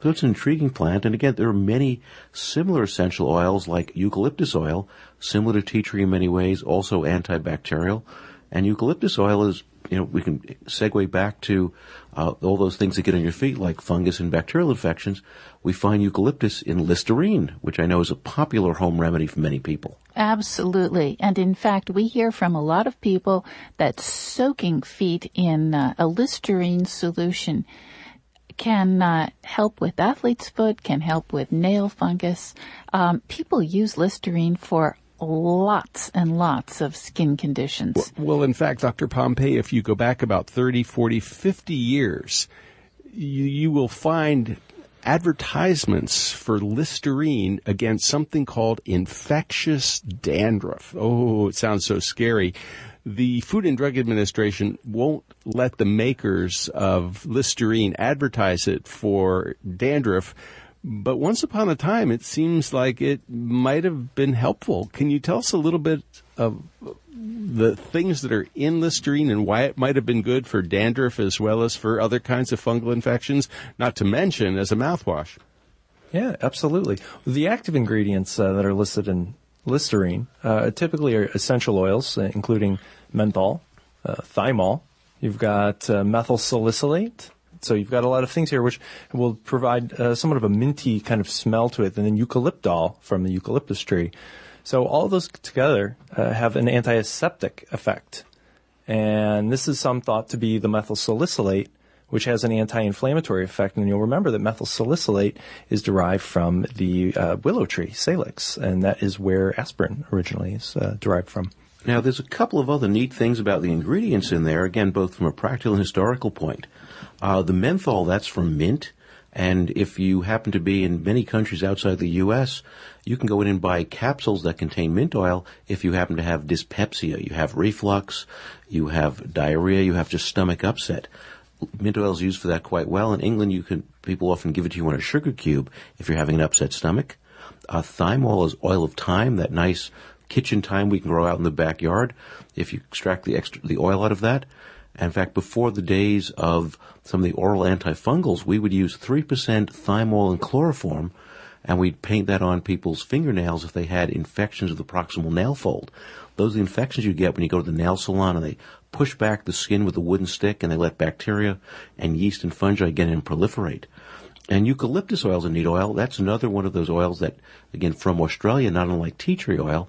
So it's an intriguing plant, and again, there are many similar essential oils like eucalyptus oil, similar to tea tree in many ways, also antibacterial. And eucalyptus oil is, we can segue back to all those things that get on your feet like fungus and bacterial infections. We find eucalyptus in Listerine, which I know is a popular home remedy for many people. Absolutely. And in fact, we hear from a lot of people that soaking feet in a Listerine solution can help with athlete's foot, can help with nail fungus. People use Listerine for lots and lots of skin conditions. Well, in fact, Dr. Pompey, if you go back about 30, 40, 50 years, you will find advertisements for Listerine against something called infectious dandruff. Oh, it sounds so scary. The Food and Drug Administration won't let the makers of Listerine advertise it for dandruff, but once upon a time, it seems like it might have been helpful. Can you tell us a little bit of the things that are in Listerine and why it might have been good for dandruff as well as for other kinds of fungal infections, not to mention as a mouthwash? Yeah, absolutely. The active ingredients that are listed in Listerine typically are essential oils, including menthol, thymol. You've got methyl salicylate. So you've got a lot of things here which will provide somewhat of a minty kind of smell to it, and then eucalyptol from the eucalyptus tree. So all of those together have an antiseptic effect. And this is some thought to be the methyl salicylate, which has an anti-inflammatory effect. And you'll remember that methyl salicylate is derived from the willow tree, salix, and that is where aspirin originally is derived from. Now, there's a couple of other neat things about the ingredients in there, again, both from a practical and historical point. The menthol, that's from mint, and if you happen to be in many countries outside the U.S., you can go in and buy capsules that contain mint oil if you happen to have dyspepsia, you have reflux, you have diarrhea, you have just stomach upset. Mint oil is used for that quite well. In England, people often give it to you on a sugar cube if you're having an upset stomach. Thymol is oil of thyme, that nice kitchen thyme we can grow out in the backyard if you extract the oil out of that. And in fact, before the days of some of the oral antifungals, we would use 3% thymol and chloroform, and we'd paint that on people's fingernails if they had infections of the proximal nail fold. Those are the infections you get when you go to the nail salon and they push back the skin with a wooden stick and they let bacteria and yeast and fungi get in and proliferate. And eucalyptus oil is a neat oil. That's another one of those oils that, again, from Australia, not unlike tea tree oil.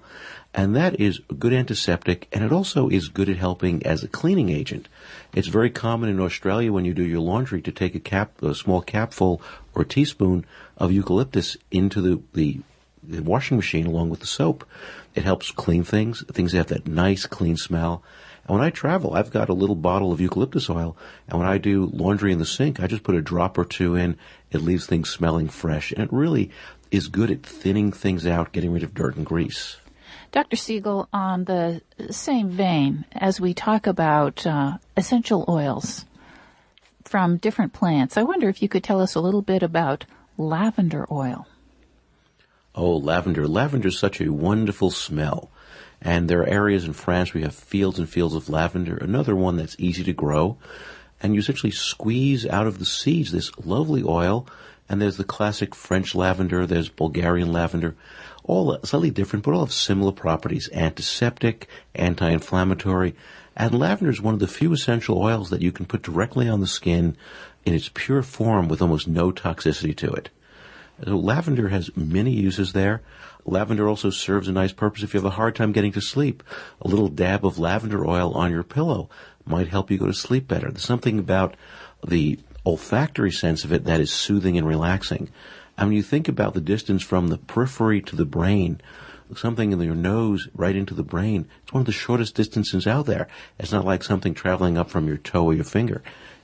And that is a good antiseptic, and it also is good at helping as a cleaning agent. It's very common in Australia when you do your laundry to take a small capful or a teaspoon of eucalyptus into the washing machine along with the soap. It helps clean things have that nice, clean smell. And when I travel, I've got a little bottle of eucalyptus oil, and when I do laundry in the sink, I just put a drop or two in. It leaves things smelling fresh, and it really is good at thinning things out, getting rid of dirt and grease. Dr. Siegel, on the same vein, as we talk about essential oils from different plants, I wonder if you could tell us a little bit about lavender oil. Oh, lavender. Lavender is such a wonderful smell. And there are areas in France where you have fields and fields of lavender, another one that's easy to grow. And you essentially squeeze out of the seeds this lovely oil. And there's the classic French lavender, there's Bulgarian lavender, all slightly different, but all have similar properties: antiseptic, anti-inflammatory. And lavender is one of the few essential oils that you can put directly on the skin in its pure form with almost no toxicity to it. So lavender has many uses there. Lavender also serves a nice purpose if you have a hard time getting to sleep. A little dab of lavender oil on your pillow might help you go to sleep better. There's something about the olfactory sense of it that is soothing and relaxing. And when you think about the distance from the periphery to the brain, something in your nose right into the brain, it's one of the shortest distances out there. It's not like something traveling up from your toe or your finger.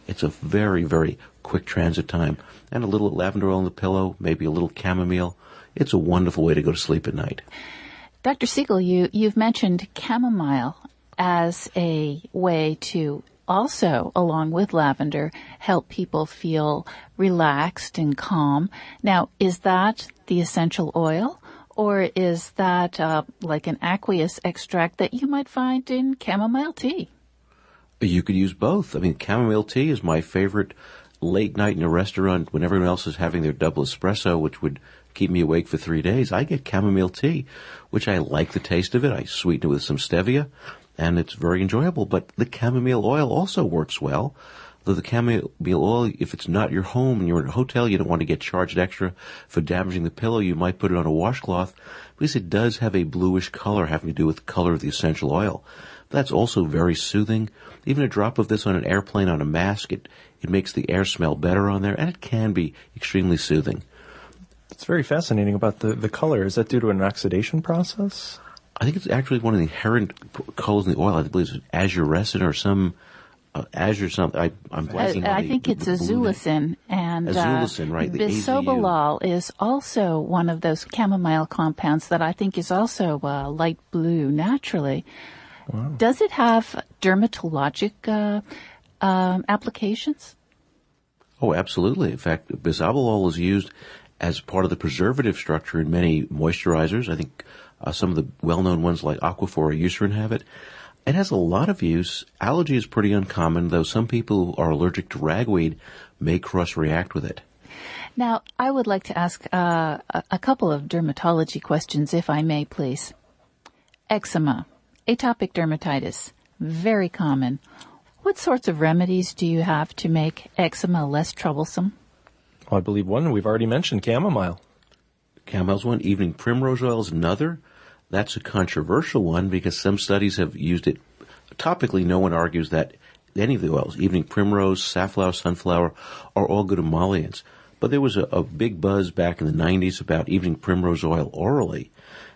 It's a very, very quick transit time. And a little lavender oil on the pillow, maybe a little chamomile. It's a wonderful way to go to sleep at night. Dr. Siegel, you've mentioned chamomile as a way to also, along with lavender, help people feel relaxed and calm. Now, is that the essential oil, or is that like an aqueous extract that you might find in chamomile tea? You could use both. I mean, chamomile tea is my favorite late night in a restaurant when everyone else is having their double espresso, which would keep me awake for 3 days. I get chamomile tea, which I like the taste of it. I sweeten it with some stevia, and it's very enjoyable. But the chamomile oil also works well. Though the chamomile oil, if it's not your home and you're in a hotel, you don't want to get charged extra for damaging the pillow, you might put it on a washcloth, because it does have a bluish color having to do with the color of the essential oil. That's also very soothing. Even a drop of this on an airplane on a mask, it makes the air smell better on there, and it can be extremely soothing. It's very fascinating about the color. Is that due to an oxidation process? I think it's actually one of the inherent colors in the oil. I believe it's azurescent or some azure something. I'm blanking. I think it's azulicin, and azulicin, right? The bisobolol is also one of those chamomile compounds that I think is also light blue naturally. Wow. Does it have dermatologic applications? Oh, absolutely. In fact, bisobolol is used as part of the preservative structure in many moisturizers. I think some of the well-known ones like Aquaphor or Eucerin have it. It has a lot of use. Allergy is pretty uncommon, though some people who are allergic to ragweed may cross-react with it. Now, I would like to ask a couple of dermatology questions, if I may, please. Eczema, atopic dermatitis, very common. What sorts of remedies do you have to make eczema less troublesome? Well, I believe one we've already mentioned, chamomile. Chamomile's one. Evening primrose oil is another. That's a controversial one because some studies have used it topically. No one argues that any of the oils, evening primrose, safflower, sunflower, are all good emollients. But there was a big buzz back in the 90s about evening primrose oil orally,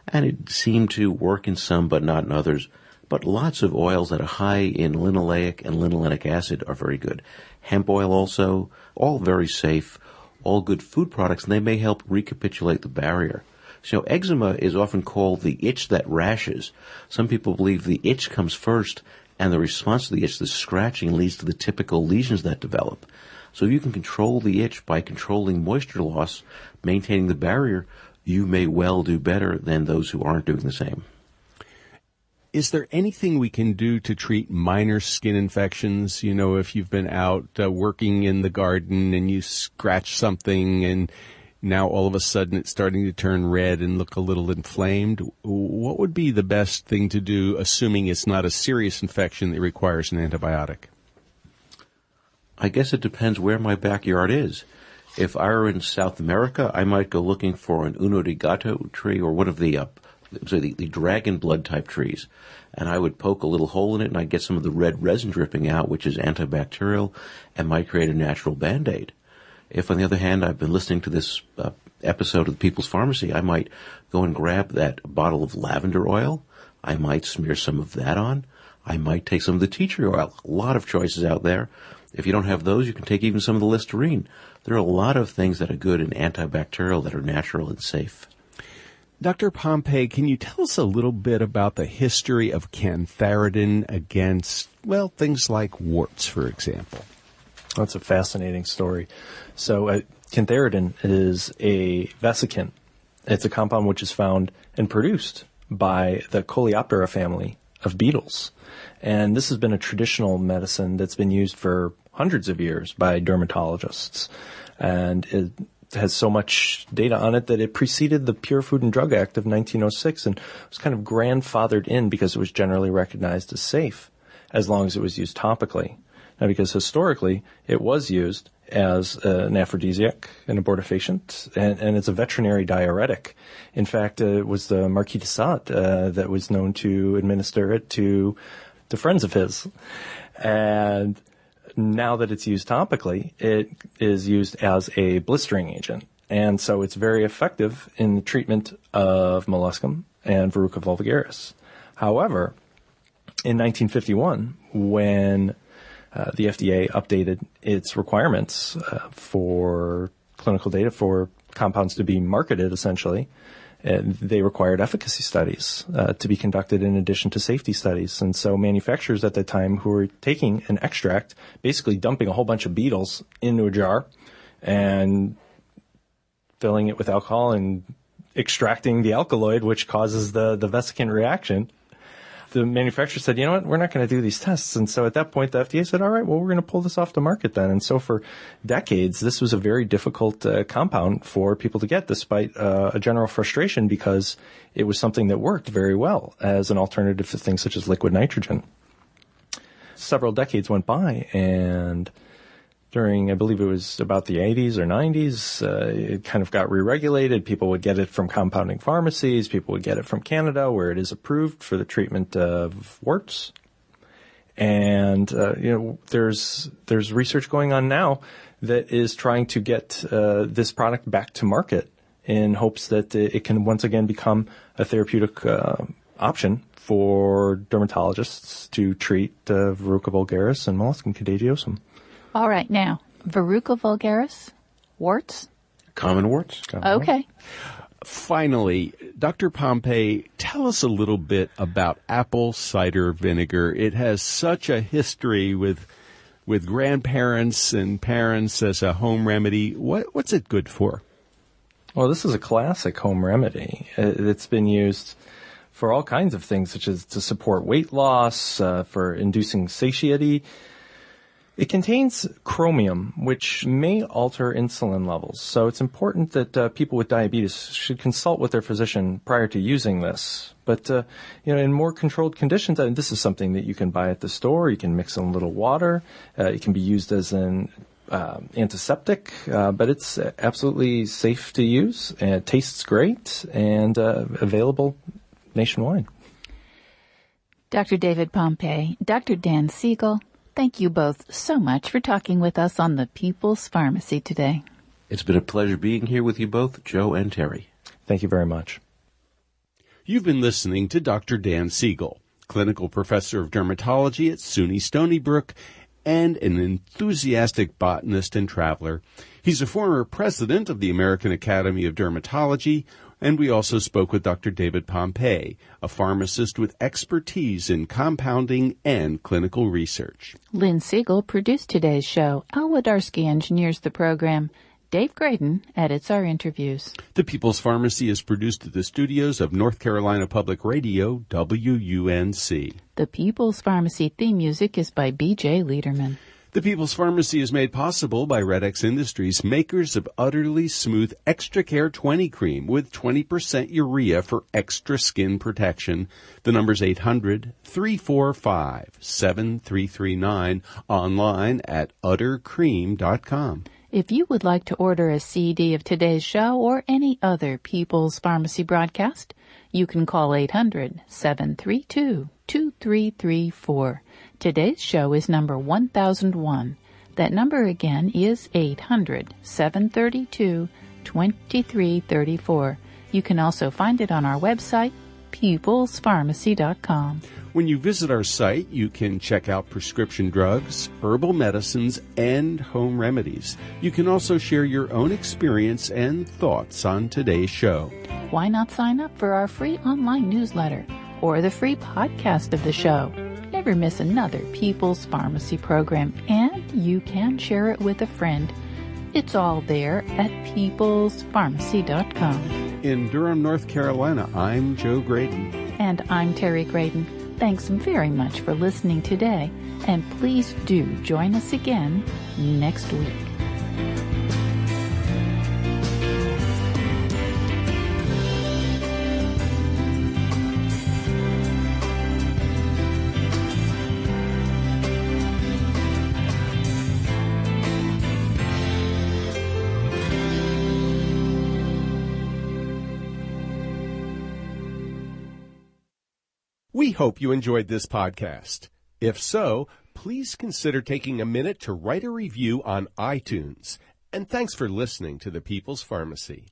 and it seemed to work in some but not in others. But lots of oils that are high in linoleic and linolenic acid are very good. Hemp oil also, all very safe, all good food products, and they may help recapitulate the barrier. So eczema is often called the itch that rashes. Some people believe the itch comes first, and the response to the itch, the scratching, leads to the typical lesions that develop. So if you can control the itch by controlling moisture loss, maintaining the barrier, you may well do better than those who aren't doing the same. Is there anything we can do to treat minor skin infections? You know, if you've been out working in the garden and you scratch something and now all of a sudden it's starting to turn red and look a little inflamed, what would be the best thing to do, assuming it's not a serious infection that requires an antibiotic? I guess it depends where my backyard is. If I were in South America, I might go looking for an uno de gato tree or one of the dragon blood type trees. And I would poke a little hole in it and I'd get some of the red resin dripping out, which is antibacterial, and might create a natural Band-Aid. If, on the other hand, I've been listening to this episode of the People's Pharmacy, I might go and grab that bottle of lavender oil. I might smear some of that on. I might take some of the tea tree oil. A lot of choices out there. If you don't have those, you can take even some of the Listerine. There are a lot of things that are good and antibacterial that are natural and safe. Dr. Pompey, can you tell us a little bit about the history of cantharidin against, well, things like warts, for example? That's a fascinating story. So cantharidin is a vesicant. It's a compound which is found and produced by the Coleoptera family of beetles. And this has been a traditional medicine that's been used for hundreds of years by dermatologists. And it has so much data on it that it preceded the Pure Food and Drug Act of 1906 and was kind of grandfathered in because it was generally recognized as safe as long as it was used topically. Now, because historically it was used as an aphrodisiac, an abortifacient, and it's a veterinary diuretic. In fact, it was the Marquis de Sade that was known to administer it to friends of his. And now that it's used topically, it is used as a blistering agent. And so it's very effective in the treatment of molluscum and verruca vulgaris. However, in 1951, when the FDA updated its requirements for clinical data for compounds to be marketed, essentially, they required efficacy studies to be conducted in addition to safety studies. And so manufacturers at the time who were taking an extract, basically dumping a whole bunch of beetles into a jar and filling it with alcohol and extracting the alkaloid, which causes the vesicant reaction, the manufacturer said, you know what, we're not going to do these tests. And so at that point, the FDA said, all right, well, we're going to pull this off the market then. And so for decades, this was a very difficult compound for people to get, despite a general frustration, because it was something that worked very well as an alternative to things such as liquid nitrogen. Several decades went by, and during, I believe it was about the 80s or 90s, it kind of got re-regulated. People would get it from compounding pharmacies. People would get it from Canada, where it is approved for the treatment of warts. And there's research going on now that is trying to get this product back to market in hopes that it can once again become a therapeutic option for dermatologists to treat verruca vulgaris and molluscum contagiosum. All right, now, verruca vulgaris, warts? Common warts. Okay. Finally, Dr. Pompey, tell us a little bit about apple cider vinegar. It has such a history with grandparents and parents as a home remedy. What's it good for? Well, this is a classic home remedy. It's been used for all kinds of things, such as to support weight loss, for inducing satiety. It contains chromium, which may alter insulin levels. So it's important that people with diabetes should consult with their physician prior to using this. But, in more controlled conditions, this is something that you can buy at the store. You can mix in a little water. It can be used as an antiseptic, but it's absolutely safe to use, and it tastes great, and available nationwide. Dr. David Pompey, Dr. Dan Siegel, thank you both so much for talking with us on the People's Pharmacy today. It's been a pleasure being here with you both, Joe and Terry. Thank you very much. You've been listening to Dr. Dan Siegel, clinical professor of dermatology at SUNY Stony Brook and an enthusiastic botanist and traveler. He's a former president of the American Academy of Dermatology, and we also spoke with Dr. David Pompey, a pharmacist with expertise in compounding and clinical research. Lynn Siegel produced today's show. Al Wadarski engineers the program. Dave Graydon edits our interviews. The People's Pharmacy is produced at the studios of North Carolina Public Radio, WUNC. The People's Pharmacy theme music is by B.J. Liederman. The People's Pharmacy is made possible by Red X Industries, makers of Utterly Smooth Extra Care 20 Cream with 20% urea for extra skin protection. The number's 800-345-7339, online at uttercream.com. If you would like to order a CD of today's show or any other People's Pharmacy broadcast, you can call 800-732-2334. Today's show is number 1001. That number again is 800-732-2334. You can also find it on our website, peoplespharmacy.com. When you visit our site, you can check out prescription drugs, herbal medicines, and home remedies. You can also share your own experience and thoughts on today's show. Why not sign up for our free online newsletter or the free podcast of the show? Never miss another People's Pharmacy program, and you can share it with a friend. It's all there at peoplespharmacy.com. In Durham, North Carolina, I'm Joe Graydon. And I'm Terry Graydon. Thanks very much for listening today, and please do join us again next week. We hope you enjoyed this podcast. If so, please consider taking a minute to write a review on iTunes. And thanks for listening to the People's Pharmacy.